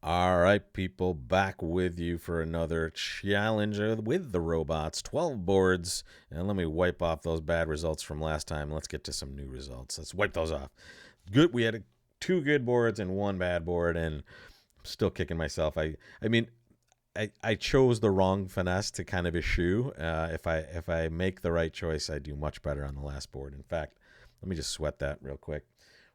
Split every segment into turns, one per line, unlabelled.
All right, people, back with you for another challenge with the robots. 12 boards. And let me wipe off those bad results from last time. Let's get to some new results. Let's wipe those off. Good. We had two good boards and one bad board, and I'm still kicking myself. I chose the wrong finesse to kind of eschew. If I make the right choice, I do much better on the last board. In fact, let me just sweat that real quick.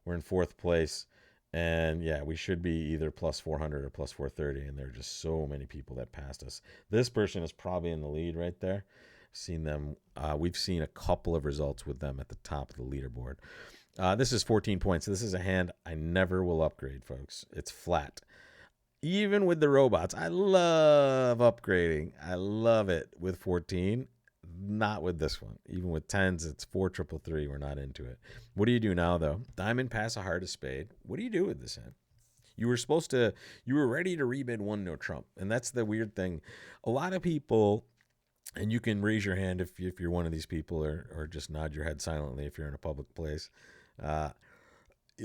We're in fourth place. And yeah, we should be either plus 400 or plus 430. And there are just so many people that passed us. This person is probably in the lead right there. Seen them. We've seen a couple of results with them at the top of the leaderboard. This is 14 points. This is a hand I never will upgrade, folks. It's flat. Even with the robots, I love upgrading. I love it with 14. Not with this one. Even with tens, it's 4 3 3. We're not into it. What do you do now, though? Diamond pass a heart of spade. What do you do with this hand? You were supposed to, you were ready to rebid one no trump. And that's the weird thing. A lot of people, and you can raise your hand if you're one of these people, or just nod your head silently if you're in a public place. Uh,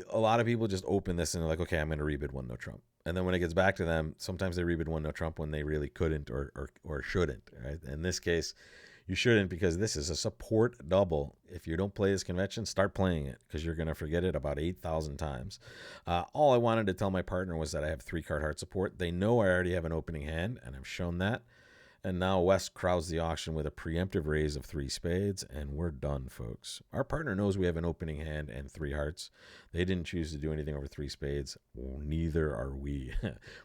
a lot of people just open this and they're like, okay, I'm going to rebid one no trump. And then when it gets back to them, sometimes they rebid one no trump when they really couldn't or shouldn't. Right? In this case, you shouldn't, because this is a support double. If you don't play this convention, start playing it, because you're going to forget it about 8,000 times. All I wanted to tell my partner was that I have 3-card heart support. They know I already have an opening hand, and I've shown that. And now West crowds the auction with a preemptive raise of 3 spades, and we're done, folks. Our partner knows we have an opening hand and 3 hearts. They didn't choose to do anything over 3 spades. Well, neither are we.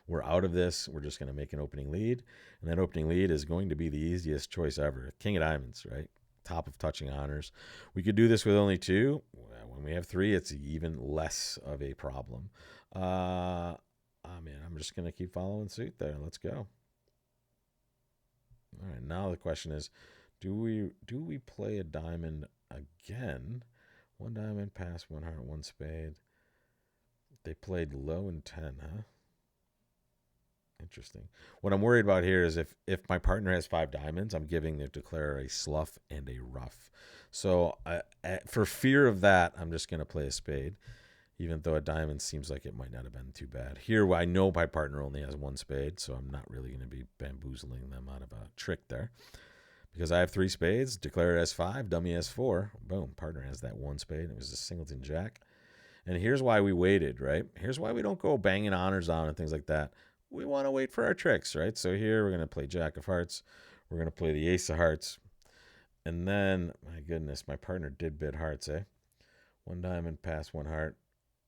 We're out of this. We're just going to make an opening lead, and that opening lead is going to be the easiest choice ever. King of diamonds, right? Top of touching honors. We could do this with only 2. When we have 3, it's even less of a problem. Man, I'm just going to keep following suit there. Let's go. All right, now the question is, do we play a diamond again? 1 diamond, pass, 1 heart, 1 spade. They played low in 10, huh? Interesting. What I'm worried about here is if my partner has 5 diamonds, I'm giving the declarer a slough and a rough. So for fear of that, I'm just going to play a spade, even though a diamond seems like it might not have been too bad. Here, I know my partner only has 1 spade, so I'm not really going to be bamboozling them out of a trick there. Because I have 3 spades, declarer has 5, dummy has 4. Boom, partner has that 1 spade. It was a singleton jack. And here's why we waited, right? Here's why we don't go banging honors on and things like that. We want to wait for our tricks, right? So here we're going to play jack of hearts. We're going to play the ace of hearts. And then, my goodness, my partner did bid hearts, eh? 1 diamond, pass, 1 heart.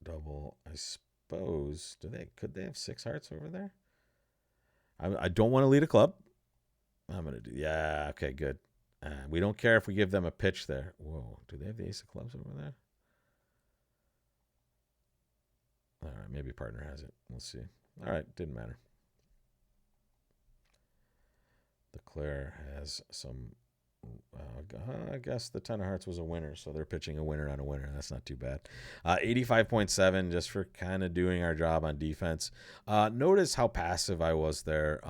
Double, I suppose. Could they have 6 hearts over there? I don't want to lead a club. I'm gonna do, yeah, okay, good. We don't care if we give them a pitch there. Whoa, do they have the ace of clubs over there? All right, maybe partner has it. We'll see. All right, didn't matter. Declare has some. I guess the 10 of hearts was a winner, so they're pitching a winner on a winner. That's not too bad. 85.7 just for kind of doing our job on defense. Notice how passive I was there.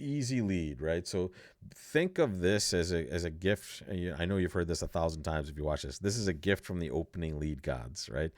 Easy lead, right? So think of this as a gift. I know you've heard this 1,000 times if you watch this. This is a gift from the opening lead gods, right?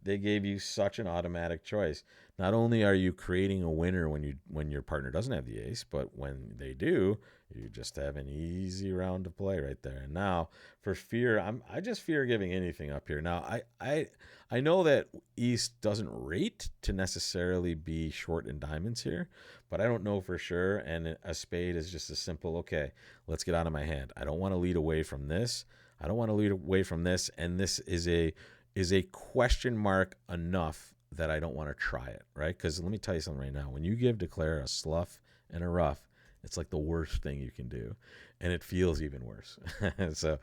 They gave you such an automatic choice. Not only are you creating a winner when your partner doesn't have the ace, but when they do, you just have an easy round to play right there. And now, for fear, I just fear giving anything up here. Now, I know that East doesn't rate to necessarily be short in diamonds here, but I don't know for sure. And a spade is just a simple, okay, let's get out of my hand. I don't want to lead away from this. I don't want to lead away from this. And this is a question mark enough that I don't want to try it, right? Because let me tell you something right now. When you give declare a slough and a rough, it's like the worst thing you can do, and it feels even worse. so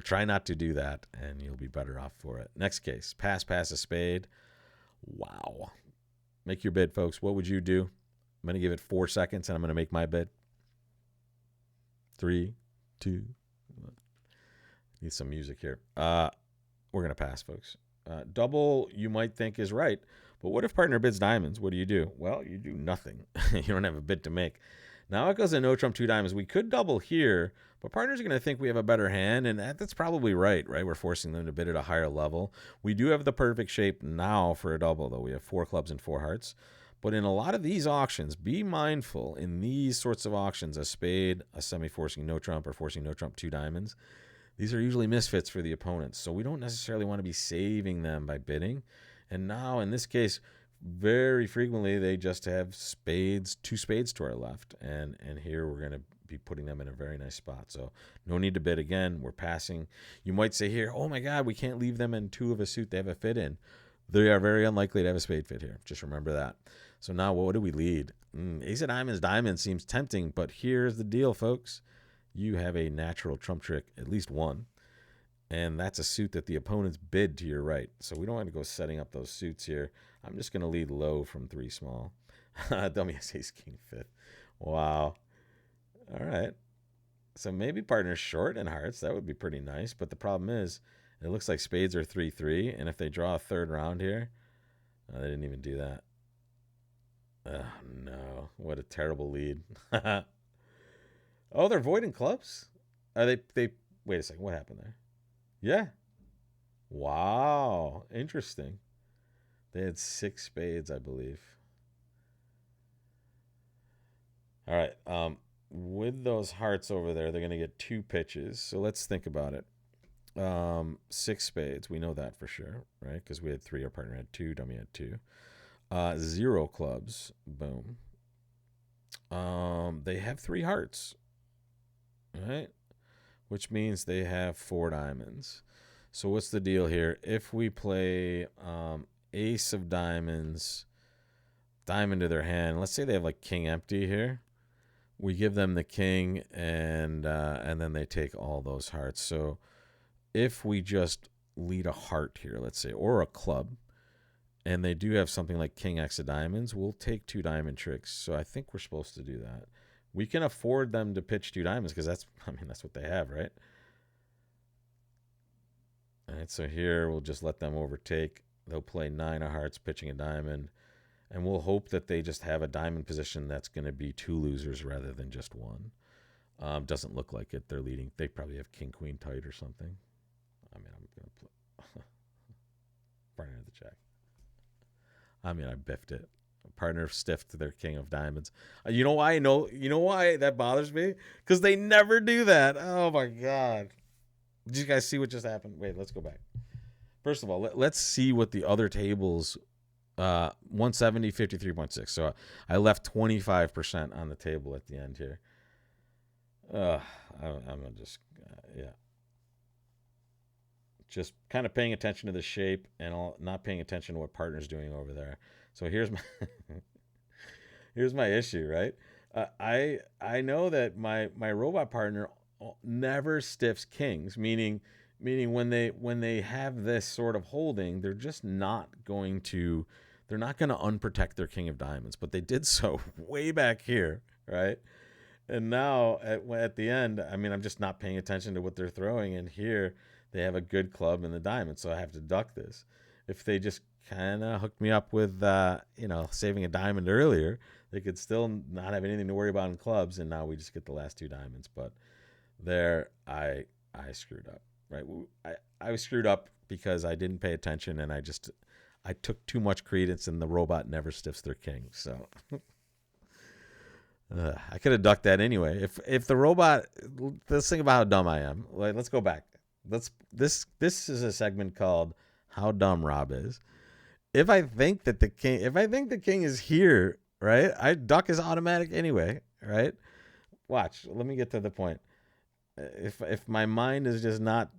try not to do that, and you'll be better off for it. Next case, pass a spade. Wow. Make your bid, folks. What would you do? I'm going to give it 4 seconds, and I'm going to make my bid. 3, 2, 1. Need some music here. We're going to pass, folks. Double, you might think, is right. But what if partner bids diamonds? What do? Well, you do nothing. You don't have a bid to make. Now it goes to no trump 2 diamonds. We could double here, but partners are going to think we have a better hand, and that's probably right? We're forcing them to bid at a higher level. We do have the perfect shape now for a double, though. We have 4 clubs and 4 hearts. But in a lot of these auctions, be mindful in these sorts of auctions, a spade, a semi forcing no trump, or forcing no trump, 2 diamonds. These are usually misfits for the opponents. So we don't necessarily want to be saving them by bidding. And now in this case, very frequently they just have spades, 2 spades to our left. And here we're going to be putting them in a very nice spot. So no need to bid again. We're passing. You might say here, oh my God, we can't leave them in 2 of a suit they have a fit in. They are very unlikely to have a spade fit here. Just remember that. So now what do we lead? Ace of diamonds, diamond seems tempting, but here's the deal, folks. You have a natural trump trick, at least one, and that's a suit that the opponents bid to your right. So we don't want to go setting up those suits here. I'm just going to lead low from 3 small. Dummy ace king fifth. Wow. All right. So maybe partners short in hearts. That would be pretty nice. But the problem is, it looks like spades are 3-3, and if they draw a third round here, they didn't even do that. Oh, no. What a terrible lead. Oh, they're voiding clubs? Are they wait a second, what happened there? Yeah. Wow. Interesting. They had 6 spades, I believe. All right. With those hearts over there, they're going to get 2 pitches. So let's think about it. 6 spades. We know that for sure, right? Because we had 3. Our partner had 2. Dummy had 2. 0 clubs. Boom. They have 3 hearts. Right? Which means they have 4 diamonds. So what's the deal here? If we play ace of diamonds, diamond to their hand, let's say they have like king empty here. We give them the king, and then they take all those hearts. So if we just lead a heart here, let's say, or a club, and they do have something like king x of diamonds, we'll take 2 diamond tricks. So I think we're supposed to do that. We can afford them to pitch 2 diamonds because that's what they have, right? All right, so here we'll just let them overtake. They'll play 9 of hearts, pitching a diamond, and we'll hope that they just have a diamond position that's going to be 2 losers rather than just 1. Doesn't look like it. They're leading. They probably have king queen tight or something. I'm going to play partner of the check. I biffed it. Partner stiffed their king of diamonds. You know why? You know why that bothers me? Because they never do that. Oh my God. Did you guys see what just happened? Wait, let's go back. First of all, let's see what the other tables, 170, 53.6. So I left 25% on the table at the end here. I'm just, yeah. Just kind of paying attention to the shape and not paying attention to what partner's doing over there. So here's my issue, right? I know that my robot partner never stiffs kings, meaning when they have this sort of holding, they're just not going to unprotect their king of diamonds. But they did so way back here, right? And now at the end, I'm just not paying attention to what they're throwing, and here they have a good club in the diamond, so I have to duck this. If they just kind of hooked me up with, saving a diamond earlier, they could still not have anything to worry about in clubs, and now we just get the last 2 diamonds. But there, I screwed up, right? I was screwed up because I didn't pay attention, and I took too much credence, and the robot never stiffs their king. So I could have ducked that anyway. If the robot, let's think about how dumb I am. Let's go back. This is a segment called How Dumb Rob Is. If I think the king is here, right, I duck is automatic anyway, right? Watch. Let me get to the point. If my mind is just not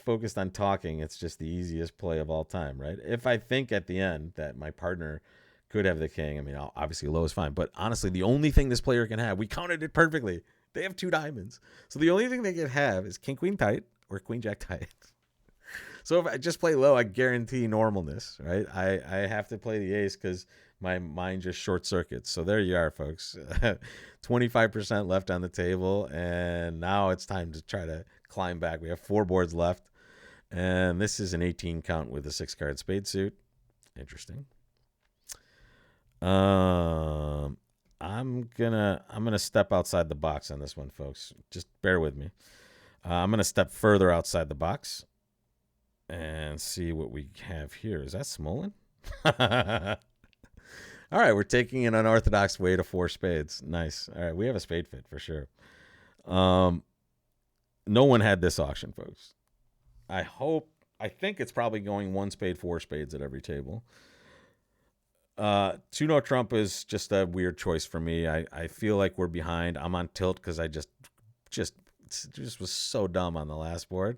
focused on talking, it's just the easiest play of all time, right? If I think at the end that my partner could have the king, obviously low is fine, but honestly, the only thing this player can have, we counted it perfectly. They have 2 diamonds. So the only thing they can have is king queen tight or queen jack tight. So if I just play low, I guarantee normalness, right? I have to play the ace because my mind just short circuits. So there you are, folks. 25% left on the table, and now it's time to try to climb back. We have 4 boards left, and this is an 18 count with a 6-card spade suit. Interesting. I'm gonna step outside the box on this one, folks. Just bear with me. I'm gonna step further outside the box and see what we have here. Is that Smolin? All right, we're taking an unorthodox way to four spades. Nice. All right, we have a spade fit for sure. Um, no one had this auction, folks. I think it's probably going one spade, four spades at every table. Two no trump is just a weird choice for me. I feel like we're behind. I'm on tilt because I just just was so dumb on the last board.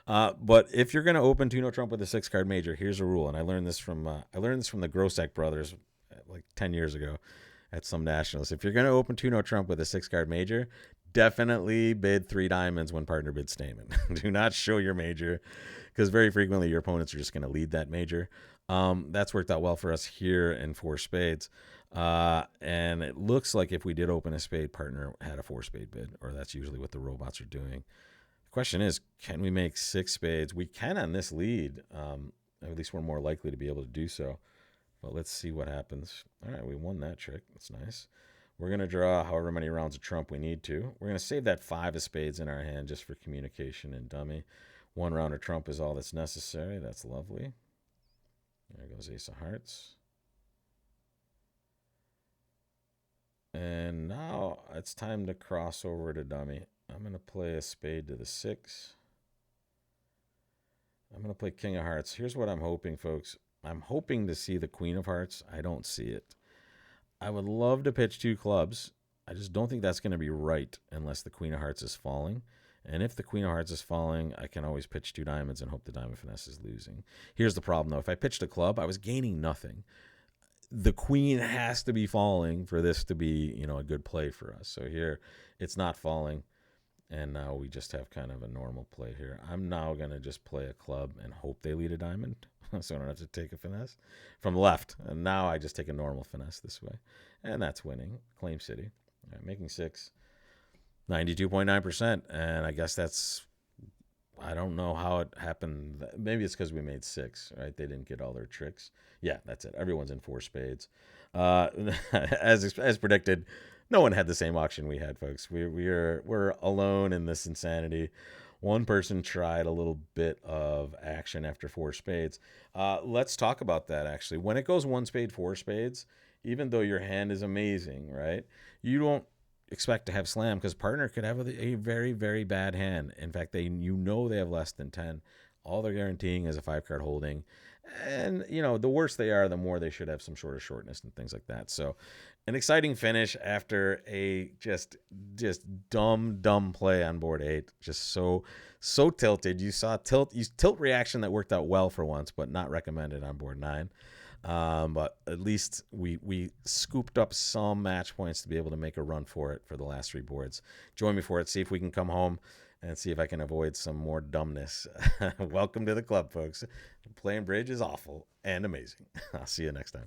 But if you're gonna open two no trump with a six card major, here's a rule, and I learned this from the Grosek brothers like 10 years ago at some nationals. If you're gonna open two no trump with a six card major, definitely bid three diamonds when partner bids statement. Do not show your major because very frequently your opponents are just going to lead that major. That's worked out well for us here in four spades. And it looks like if we did open a spade, partner had a four spade bid, or that's usually what the robots are doing. The question is, can we make six spades? We can on this lead. At least we're more likely to be able to do so. But let's see what happens. All right, we won that trick. That's nice. We're going to draw however many rounds of trump we need to. We're going to save that five of spades in our hand just for communication and dummy. One round of trump is all that's necessary. That's lovely. There goes ace of hearts. And now it's time to cross over to dummy. I'm going to play a spade to the six. I'm going to play king of hearts. Here's what I'm hoping, folks. I'm hoping to see the queen of hearts. I don't see it. I would love to pitch two clubs. I just don't think that's going to be right unless the queen of hearts is falling. And if the queen of hearts is falling, I can always pitch two diamonds and hope the diamond finesse is losing. Here's the problem, though. If I pitched a club, I was gaining nothing. The queen has to be falling for this to be, a good play for us. So here, it's not falling. And now we just have kind of a normal play here. I'm now going to just play a club and hope they lead a diamond. So I don't have to take a finesse from left. And now I just take a normal finesse this way. And that's winning. Claim City. All right, making six. 92.9%. And I guess I don't know how it happened. Maybe it's because we made six, right? They didn't get all their tricks. Yeah, that's it. Everyone's in four spades. As predicted, no one had the same auction we had, folks. We're alone in this insanity. One person tried a little bit of action after four spades. Let's talk about that, actually. When it goes one spade, four spades, even though your hand is amazing, right, you don't expect to have slam because partner could have a very, very bad hand. In fact, they have less than 10. All they're guaranteeing is a 5-card holding. And, the worse they are, the more they should have some sort of shortness and things like that. So an exciting finish after a just dumb play on board 8. Just so tilted. You saw tilt reaction that worked out well for once, but not recommended on board 9. But at least we scooped up some match points to be able to make a run for it for the last 3 boards. Join me for it. See if we can come home and see if I can avoid some more dumbness. Welcome to the club, folks. Playing bridge is awful and amazing. I'll see you next time.